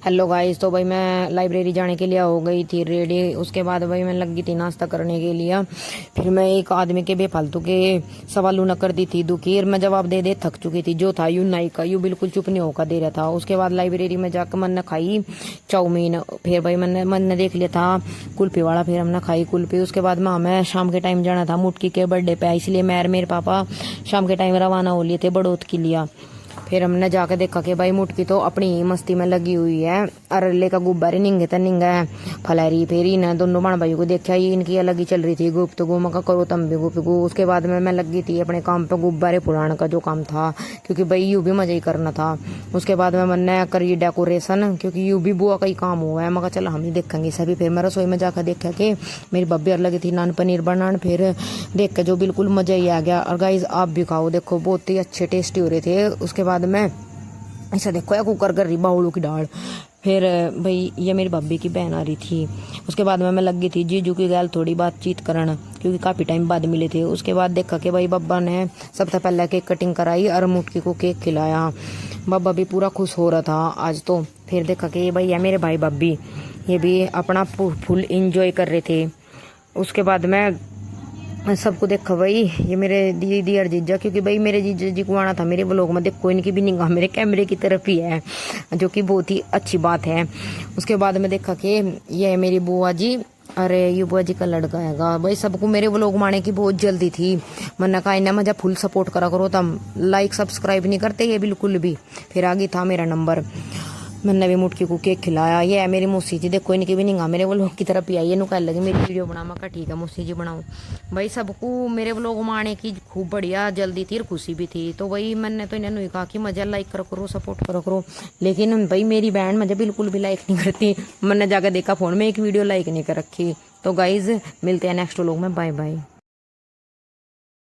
Hello guys, तो भाई मैं लाइब्रेरी जाने के लिए हो गई थी रेडी। उसके बाद भाई मैं लगी थी नाश्ता करने के लिए। फिर मैं एक आदमी के बेफालतू के सवालों न कर दी थी दुखी, और मैं जवाब दे दे थक चुकी थी। जो था यू नाई का यू बिल्कुल चुप नहीं होकर दे रहा था। उसके बाद लाइब्रेरी में जाकर मन ने खाई चाउमीन। फिर भाई मन ने देख लिया था कुल्फी वाला, फिर हमने खाई कुल्फी। उसके बाद में हमें शाम के टाइम जाना था मुटकी के बर्थडे पे, इसलिए मैं और मेरे पापा शाम के टाइम रवाना हो लिए थे बड़ौत के लिए। फिर हमने जाके देखा कि भाई मुटकी तो अपनी ही मस्ती में लगी हुई है। अरले का गुब्बारे निंगे तो निंगा है फलैरी। फिर इन दोनों बड़ भाइयों को देखा ही इनकी अलग ही चल रही थी गुफ्तगू। मैं करो तम भी गुफ्तगू। उसके बाद में मैं लगी थी अपने काम पे गुब्बारे फुलाने का जो काम था, क्योंकि भाई यू भी मजा ही करना था। उसके बाद में मैंने करी डेकोरेशन, क्योंकि यू भी बुआ का ही काम हुआ है। मैं चल हम ही देखेंगे सभी। फिर मैं रसोई में जाकर देखा कि मेरी बब्बी और लगी थी नान पनीर बनाने। फिर देख के जो बिल्कुल मजा ही आ गया। और गाइस आप भी खाओ, देखो बहुत ही अच्छे टेस्टी हो रहे थे। उसके बाद में ऐसा देखो या कुकर कर रही बाउलों की दाल। फिर भाई ये मेरी भाभी की बहन आ रही थी। उसके बाद में मैं लगी थी जीजू की गैल थोड़ी बातचीत करन, क्योंकि काफ़ी टाइम बाद मिले थे। उसके बाद देखा कि भाई बब्बा ने सबसे पहले केक कटिंग कराई और मुटकी को केक खिलाया। बब्बा भी पूरा खुश हो रहा था आज तो। फिर देखा कि भाई है मेरे भाई भाभी, ये भी अपना फुल इंजॉय कर रहे थे। उसके बाद में सबको देखा भाई ये मेरे दीदी और जीजा, क्योंकि भाई मेरे जीजा जी को आना था मेरे व्लॉग में। देखो इनकी भी निगाह मेरे कैमरे की तरफ ही है, जो कि बहुत ही अच्छी बात है। उसके बाद में देखा कि ये है मेरी बुआ जी, अरे ये बुआ जी का लड़का हैगा। भाई सबको मेरे व्लॉग में आने की बहुत जल्दी थी। मैंने कहा इन्हें मजा फुल सपोर्ट करा करो, तम लाइक सब्सक्राइब नहीं करते ये बिल्कुल भी। फिर आगे था मेरा नंबर, मैंने भी मुटकी को केक खिलाया। ये है मेरी मौसी जी, देखो इनकी भी निगाह मेरे व्लॉग की तरफ ही आई है। नु कह लगे मेरी वीडियो बना। मैं कहा ठीक है मौसी जी बनाऊँ। भाई सबको मेरे व्लॉग में आने की खूब बढ़िया जल्दी थी और खुशी भी थी। तो वही मैंने तो इन्हें कहा कि मजा लाइक करो करो सपोर्ट करो करो, लेकिन भाई मेरी बहन मुझे बिल्कुल भी लाइक नहीं करती। मैंने जाकर देखा फोन में एक वीडियो लाइक नहीं कर रखी। तो गाइज मिलते हैं नेक्स्ट व्लॉग में, बाय बाय।